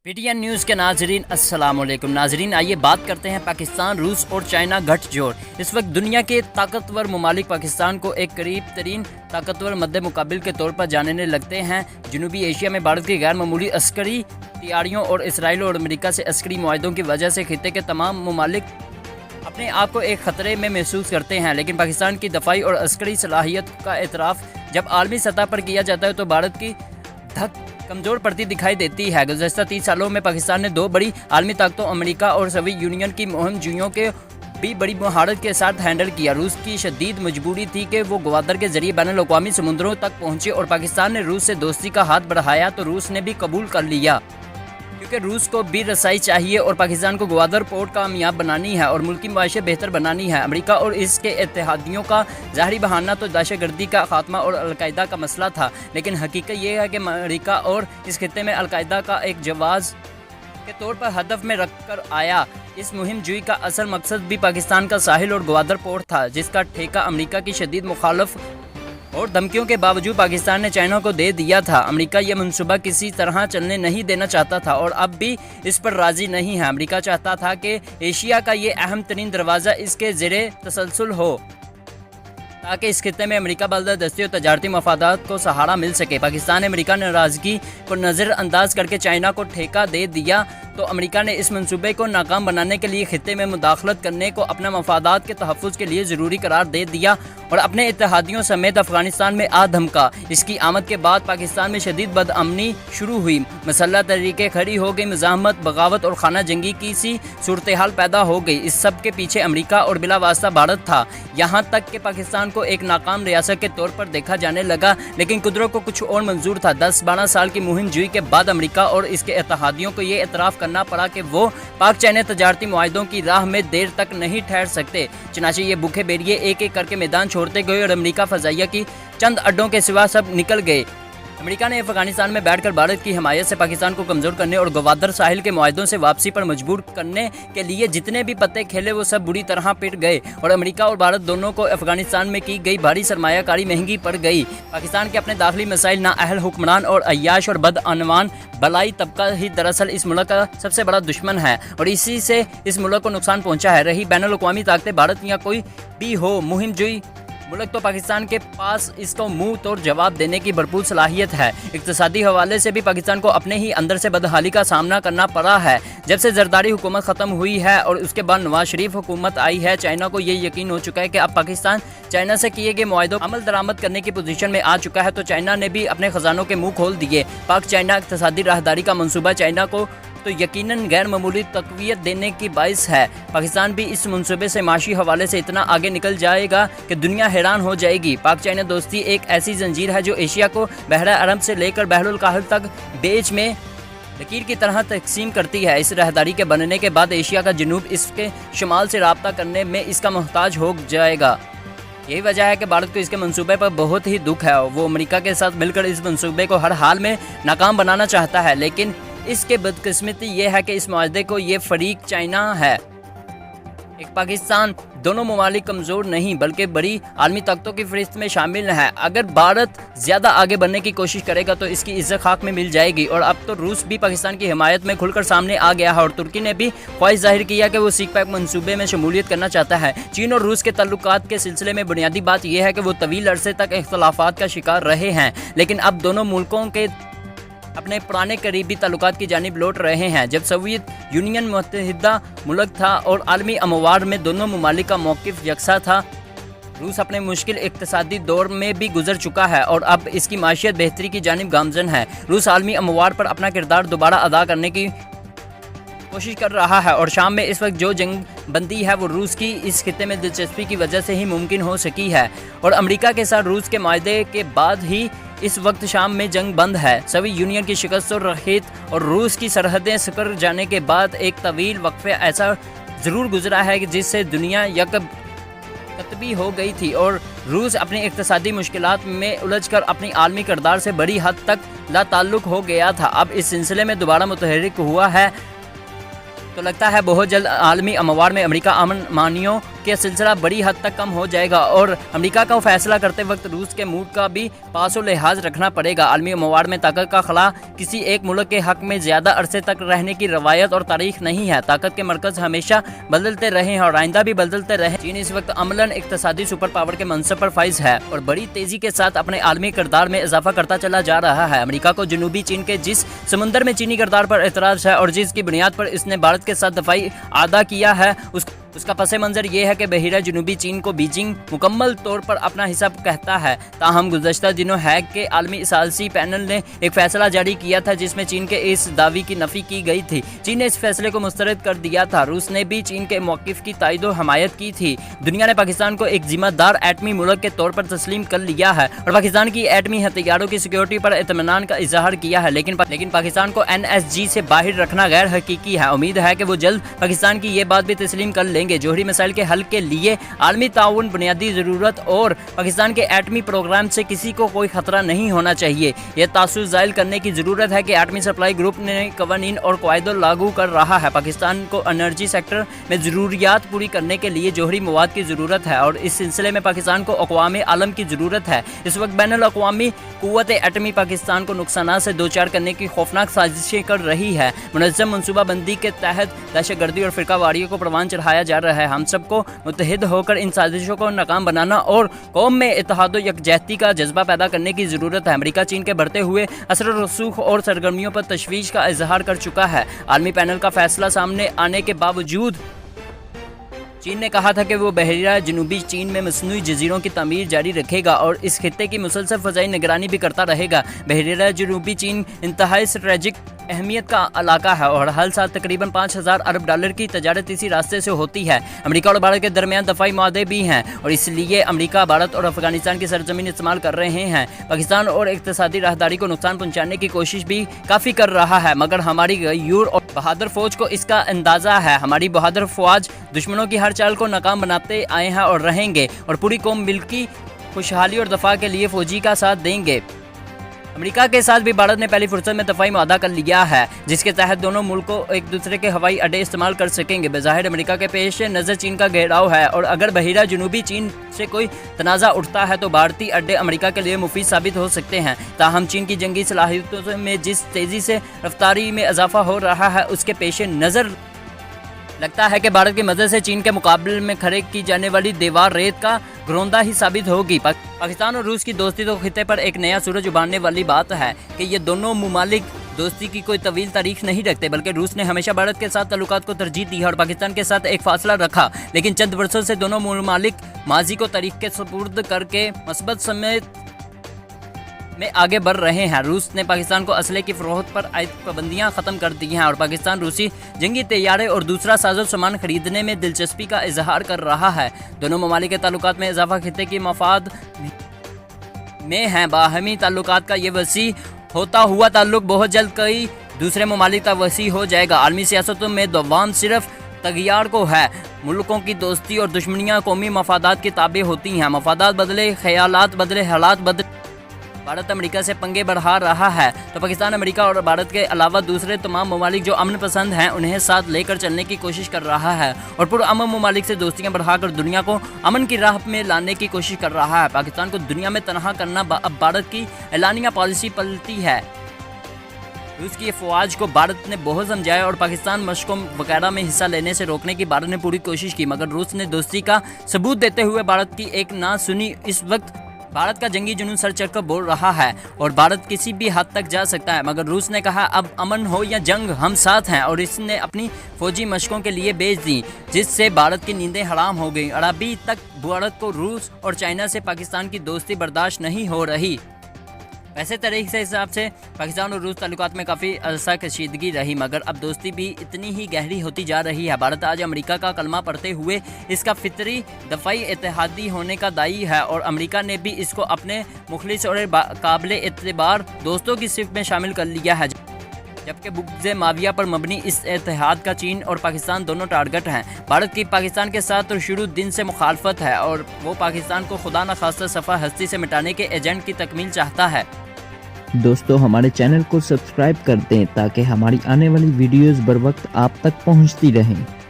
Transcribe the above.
PTN news کے ناظرین السلام علیکم ناظرین، آئیے بات کرتے ہیں پاکستان، روس اور چائنا گٹھ جوڑ۔ اس وقت دنیا کے طاقتور ممالک پاکستان کو ایک قریب ترین طاقتور مد مقابل کے طور پر جاننے لگتے ہیں۔ جنوبی ایشیا میں بھارت کی غیر معمولی عسکری تیاریوں اور اسرائیل اور امریکہ سے عسکری معاہدوں کی وجہ سے خطے کے تمام ممالک اپنے آپ کو ایک خطرے میں محسوس کرتے ہیں، لیکن پاکستان کی دفاعی اور عسکری صلاحیت کا اعتراف جب عالمی سطح پر کیا جاتا ہے تو بھارت کی دھک کمزور پڑتی دکھائی دیتی ہے۔ گزشتہ 30 سالوں میں پاکستان نے دو بڑی عالمی طاقتوں امریکہ اور سوویت یونین کی مہم جوئیوں کے بھی بڑی مہارت کے ساتھ ہینڈل کیا۔ روس کی شدید مجبوری تھی کہ وہ گوادر کے ذریعے بین الاقوامی سمندروں تک پہنچے اور پاکستان نے روس سے دوستی کا ہاتھ بڑھایا تو روس نے بھی قبول کر لیا، کیونکہ روس کو بھی رسائی چاہیے اور پاکستان کو گوادر پورٹ کامیاب بنانی ہے اور ملکی معیشت بہتر بنانی ہے۔ امریکہ اور اس کے اتحادیوں کا ظاہری بہانہ تو دہشت گردی کا خاتمہ اور القاعدہ کا مسئلہ تھا، لیکن حقیقت یہ ہے کہ امریکہ اور اس خطے میں القاعدہ کا ایک جواز کے طور پر ہدف میں رکھ کر آیا۔ اس مہم جوئی کا اصل مقصد بھی پاکستان کا ساحل اور گوادر پورٹ تھا، جس کا ٹھیکہ امریکہ کی شدید مخالف اور دھمکیوں کے باوجود پاکستان نے چائنا کو دے دیا تھا۔ امریکہ یہ منصوبہ کسی طرح چلنے نہیں دینا چاہتا تھا اور اب بھی اس پر راضی نہیں ہے۔ امریکہ چاہتا تھا کہ ایشیا کا یہ اہم ترین دروازہ اس کے زیر تسلسل ہو تاکہ اس خطے میں امریکہ بالادستی اور تجارتی مفادات کو سہارا مل سکے۔ پاکستان نے امریکہ ناراضگی کو نظر انداز کر کے چائنا کو ٹھیکہ دے دیا تو امریکہ نے اس منصوبے کو ناکام بنانے کے لیے خطے میں مداخلت کرنے کو اپنا مفادات کے تحفظ کے لیے ضروری قرار دے دیا اور اپنے اتحادیوں سمیت افغانستان میں آ دھمکا۔ اس کی آمد کے بعد پاکستان میں شدید بدامنی شروع ہوئی، مسلح تحریکیں کھڑی ہو گئی، مزاحمت، بغاوت اور خانہ جنگی کی سی صورتحال پیدا ہو گئی۔ اس سب کے پیچھے امریکہ اور بلا واسطہ بھارت تھا، یہاں تک کہ پاکستان کو ایک ناکام ریاست کے طور پر دیکھا جانے لگا، لیکن قدرت کو کچھ اور منظور تھا۔ 10-12 سال کی مہم جوئی کے بعد امریکہ اور اس کے اتحادیوں کو یہ اعتراف کرنا پڑا کہ وہ پاک چائنا تجارتی معاہدوں کی راہ میں دیر تک نہیں ٹھہر سکتے، چنانچہ یہ بھوکے بیریے ایک ایک کر کے میدان چھوڑتے گئے اور امریکہ فضائیہ کی چند اڈوں کے سوا سب نکل گئے۔ امریکہ نے افغانستان میں بیٹھ کر بھارت کی حمایت سے پاکستان کو کمزور کرنے اور گوادر ساحل کے معاہدوں سے واپسی پر مجبور کرنے کے لیے جتنے بھی پتے کھیلے وہ سب بری طرح پٹ گئے اور امریکہ اور بھارت دونوں کو افغانستان میں کی گئی بھاری سرمایہ کاری مہنگی پڑ گئی۔ پاکستان کے اپنے داخلی مسائل، نااہل حکمران اور عیاش اور بدعنوان بلائی طبقہ ہی دراصل اس ملک کا سب سے بڑا دشمن ہے اور اسی سے اس ملک کو نقصان پہنچا ہے۔ رہی بین الاقوامی طاقتیں بھارت یا کوئی بھی ہو، مہم جوئی ملک تو پاکستان کے پاس اس کو منہ توڑ جواب دینے کی بھرپور صلاحیت ہے۔ اقتصادی حوالے سے بھی پاکستان کو اپنے ہی اندر سے بدحالی کا سامنا کرنا پڑا ہے۔ جب سے زرداری حکومت ختم ہوئی ہے اور اس کے بعد نواز شریف حکومت آئی ہے، چائنا کو یہ یقین ہو چکا ہے کہ اب پاکستان چائنا سے کیے گئے معاہدوں عمل درآمد کرنے کی پوزیشن میں آ چکا ہے، تو چائنا نے بھی اپنے خزانوں کے منہ کھول دیے۔ پاک چائنا اقتصادی راہداری کا منصوبہ چائنا کو تو یقیناً غیر معمولی تقویت دینے کی باعث ہے۔ پاکستان بھی اس منصوبے سے معاشی حوالے سے اتنا آگے نکل جائے گا کہ دنیا حیران ہو جائے گی۔ پاک چائنا دوستی ایک ایسی زنجیر ہے جو ایشیا کو بحیرہ عرب سے لے کر بحر الکاہل تک بیچ میں لکیر کی طرح تقسیم کرتی ہے۔ اس راہداری کے بننے کے بعد ایشیا کا جنوب اس کے شمال سے رابطہ کرنے میں اس کا محتاج ہو جائے گا۔ یہی وجہ ہے کہ بھارت کو اس کے منصوبے پر بہت ہی دکھ ہے۔ وہ امریکہ کے ساتھ مل کر اس منصوبے کو ہر حال میں ناکام بنانا چاہتا ہے، لیکن اس کے بدقسمتی یہ ہے کہ اس معاہدے کو یہ فریق چائنا ہے، ایک پاکستان، دونوں ممالک کمزور نہیں بلکہ بڑی عالمی طاقتوں کی فہرست میں شامل ہیں۔ اگر بھارت زیادہ آگے بڑھنے کی کوشش کرے گا تو اس کی عزت خاک میں مل جائے گی اور اب تو روس بھی پاکستان کی حمایت میں کھل کر سامنے آ گیا ہے اور ترکی نے بھی خواہش ظاہر کیا کہ وہ سیک پیک منصوبے میں شمولیت کرنا چاہتا ہے۔ چین اور روس کے تعلقات کے سلسلے میں بنیادی بات یہ ہے کہ وہ طویل عرصے تک اختلافات کا شکار رہے ہیں، لیکن اب دونوں ملکوں کے اپنے پرانے قریبی تعلقات کی جانب لوٹ رہے ہیں۔ جب سوویت یونین متحدہ ملک تھا اور عالمی اموار میں دونوں ممالک کا موقف یکساں تھا، روس اپنے مشکل اقتصادی دور میں بھی گزر چکا ہے اور اب اس کی معیشت بہتری کی جانب گامزن ہے۔ روس عالمی اموار پر اپنا کردار دوبارہ ادا کرنے کی کوشش کر رہا ہے اور شام میں اس وقت جو جنگ بندی ہے وہ روس کی اس خطے میں دلچسپی کی وجہ سے ہی ممکن ہو سکی ہے اور امریکہ کے ساتھ روس کے معاہدے کے بعد ہی اس وقت شام میں جنگ بند ہے۔ سوویت یونین کی شکست و رخیت اور روس کی سرحدیں سکر جانے کے بعد ایک طویل وقفہ ایسا ضرور گزرا ہے کہ جس سے دنیا یک قطبی ہو گئی تھی اور روس اپنی اقتصادی مشکلات میں الجھ کر اپنی عالمی کردار سے بڑی حد تک لا تعلق ہو گیا تھا۔ اب اس سلسلے میں دوبارہ متحرک ہوا ہے तो लगता है बहुत जल्द आलमी अमवार में अमेरिका अमन मानियों के सिलसिला बड़ी हद तक कम हो जाएगा और अमेरिका का फैसला करते वक्त रूस के मूड का भी पासो लिहाज रखना पड़ेगा। आलमी अमवार में ताकत का खला किसी एक मुल्क के हक में ज़्यादा अरसे तक रहने की रवायत और तारीख नहीं है। ताकत के मरकज़ हमेशा बदलते रहे हैं और आइंदा भी बदलते रहे। चीन इस वक्त अमलन इक्तसादी सुपर पावर के मनसब पर फाइज है और बड़ी तेज़ी के साथ अपने आलमी किरदार में इजाफा करता चला जा रहा है। अमेरिका को जनूबी चीन के जिस समुंदर में चीनी किरदार पर एतराज़ है और जिसकी बुनियाद पर इसने भारत के साथ दफाई आदा किया है उसका पस मंजर ये है कि बहिरा जनूबी चीन को बीजिंग मुकम्मल तौर पर अपना हिस्सा कहता है। ताहम गुज़श्ता दिनों हैग के आलमी सालसी पैनल ने एक फैसला जारी किया था जिसमें चीन के इस दावी की नफ़ी की गई थी। चीन ने इस फैसले को मुस्तरद कर दिया था। रूस ने भी चीन के मौक़िफ़ की तायद व हमायत की थी। दुनिया ने पाकिस्तान को एक ज़िम्मेदार एटमी मुल्क के तौर पर तस्लीम कर लिया है और पाकिस्तान की एटमी हथियारों की सिक्योरिटी पर इत्मीनान का इजहार किया है। लेकिन पाकिस्तान को NSG से बाहर रखना गैर हकीकी है। उम्मीद है कि वो जल्द पाकिस्तान की ये बात भी तस्लीम कर लेंगे। जोहरी मसाइल के हल के लिए आलमी ताउन बुनियादी ज़रूरत और पाकिस्तान के एटमी प्रोग्राम से किसी को कोई खतरा नहीं होना चाहिए। यह तासुर ज़ाहिर करने की ज़रूरत है कि एटमी सप्लाई ग्रुप ने कवानीन और कायदे लागू कर रहा है। पाकिस्तान को एनर्जी सेक्टर में ज़रूरियात पूरी करने के लिए जोहरी मवाद की ज़रूरत है और इस सिलसिले में पाकिस्तान को अक़वाम आलम की ज़रूरत है। इस वक्त बैनुल अक़वामी क़ुव्वत एटमी पाकिस्तान को नुकसान से दो चार करने की खौफनाक साजिशें कर रही है। मुनज़्ज़म मनसूबाबंदी के तहत दहशतगर्दी और फ़िरकावारियों को परवान चढ़ाया जा रहा है। हम सबको मुत्तहिद होकर इन साजिशों को नाकाम बनाना और कौम में इत्तेहाद व यकजहती का जज्बा पैदा करने की ज़रूरत है। अमेरिका चीन के बढ़ते हुए असर रसूख और सरगर्मियों पर तशवीश का इजहार कर चुका है। आलमी पैनल का फैसला सामने आने के बावजूद चीन ने कहा था कि वो बहरीरा जनूबी चीन में मसनूई जजीरों की तमीर जारी रखेगा और इस खित्ते की मुसलसल फ़ज़ाई निगरानी भी करता रहेगा। बहरीरा जनूबी चीन इंतहाई स्ट्रेटेजिक अहमियत का इलाका है और हर साल तकरीबन 5000 अरब डॉलर की तजारत इसी रास्ते से होती है। अमेरिका और भारत के दरमियान दफाई मुआहदे भी हैं और इसलिए अमेरिका भारत और अफगानिस्तान की सरजमीन इस्तेमाल कर रहे हैं। पाकिस्तान और इक़्तिसादी राहदारी को नुकसान पहुँचाने की कोशिश भी काफ़ी कर रहा है, मगर हमारी गयूर और बहादुर फ़ौज को इसका अंदाज़ा है। हमारी बहादुर फ़ौज दुश्मनों की हर चाल को नाकाम बनाते आए हैं और रहेंगे और पूरी कौम मिल्की खुशहाली और दफा के लिए फ़ौजी का साथ देंगे। अमेरिका के साथ भी भारत ने पहली फुर्सत में दफाई मुआहदा कर लिया है जिसके तहत दोनों मुल्कों एक दूसरे के हवाई अड्डे इस्तेमाल कर सकेंगे। बज़ाहिर अमेरिका के पेश नज़र चीन का घेराव है और अगर बहिरा जनूबी चीन से कोई तनाज़ा उठता है तो भारतीय अड्डे अमेरिका के लिए मुफीद साबित हो सकते हैं। ताहम चीन की जंगी सलाहियतों में जिस तेज़ी से रफ्तारी में इजाफा हो रहा है उसके पेश नज़र लगता है कि भारत की मदद से चीन के मुकाबले में खड़े की जाने वाली दीवार रेत का घरौंदा ही साबित होगी। पाकिस्तान और रूस की दोस्ती तो खित्ते पर एक नया सूरज उभारने वाली बात है कि ये दोनों मुमालिक दोस्ती की कोई तवील तारीख नहीं रखते, बल्कि रूस ने हमेशा भारत के साथ ताल्लुकात को तरजीह दी है और पाकिस्तान के साथ एक फासला रखा। लेकिन चंद वर्षों से दोनों मुमालिक माजी को तारीख के सुपुर्द करके मस्बत समेत में आगे बढ़ रहे हैं। रूस ने पाकिस्तान को असले की फरोख्त पर आयद पाबंदियां ख़त्म कर दी हैं और पाकिस्तान रूसी जंगी तैयारे और दूसरा साजो सामान खरीदने में दिलचस्पी का इजहार कर रहा है। दोनों ममालिक के ताल्लुकात में इजाफा खित्ते की मफाद में है। बाहमी ताल्लुकात का ये वसी होता हुआ ताल्लुक बहुत जल्द कई दूसरे ममालिक तक वसी हो जाएगा। आलमी सियासतों में दवाम सिर्फ तगियार को है। मुल्कों की दोस्ती और दुश्मनियाँ कौमी मफादात के ताबे होती हैं। मफादात बदले, ख्यालात बदले, हालात बदले। भारत अमेरिका से पंगे बढ़ा रहा है तो पाकिस्तान अमेरिका और भारत के अलावा दूसरे तमाम ममालिक जो अमन पसंद हैं उन्हें साथ लेकर चलने की कोशिश कर रहा है और पुरअमन ममालिक से दोस्तियां बढ़ाकर दुनिया को अमन की राह में लाने की कोशिश कर रहा है। पाकिस्तान को दुनिया में तनहा करना अब भारत की एलानिया पॉलिसी पलती है। रूस की अफवाज को भारत ने बहुत समझाया और पाकिस्तान मशकों वगैरह में हिस्सा लेने से रोकने की भारत ने पूरी कोशिश की, मगर रूस ने दोस्ती का सबूत देते हुए भारत की एक ना सुनी। इस वक्त भारत का जंगी जुनून सर चढ़कर बोल रहा है और भारत किसी भी हद तक जा सकता है, मगर रूस ने कहा अब अमन हो या जंग हम साथ हैं और इसने अपनी फौजी मशकों के लिए भेज दी, जिससे भारत की नींदें हराम हो गई और अभी तक भारत को रूस और चाइना से पाकिस्तान की दोस्ती बर्दाश्त नहीं हो रही। वैसे तरीके से हिसाब से पाकिस्तान और रूस ताल्लुकात में काफ़ी अरसा कशीदगी रही, मगर अब दोस्ती भी इतनी ही गहरी होती जा रही है। भारत आज अमेरिका का कलमा पढ़ते हुए इसका फितरी दफाई इत्तेहादी होने का दाई है और अमेरिका ने भी इसको अपने मुखलिस और काबिल एतबार दोस्तों की सिफ में शामिल कर लिया है, जबकि बुग़्ज़े माविया पर मबनी इस इत्तेहाद का चीन और पाकिस्तान दोनों टारगेट हैं। भारत की पाकिस्तान के साथ तो शुरू दिन से मुखालफत है और वो पाकिस्तान को खुदा न खास्ता सफ़ा हस्ती से मिटाने के एजेंट की तकमील चाहता है। دوستو ہمارے چینل کو سبسکرائب کر دیں تاکہ ہماری آنے والی ویڈیوز بر وقت آپ تک پہنچتی رہیں۔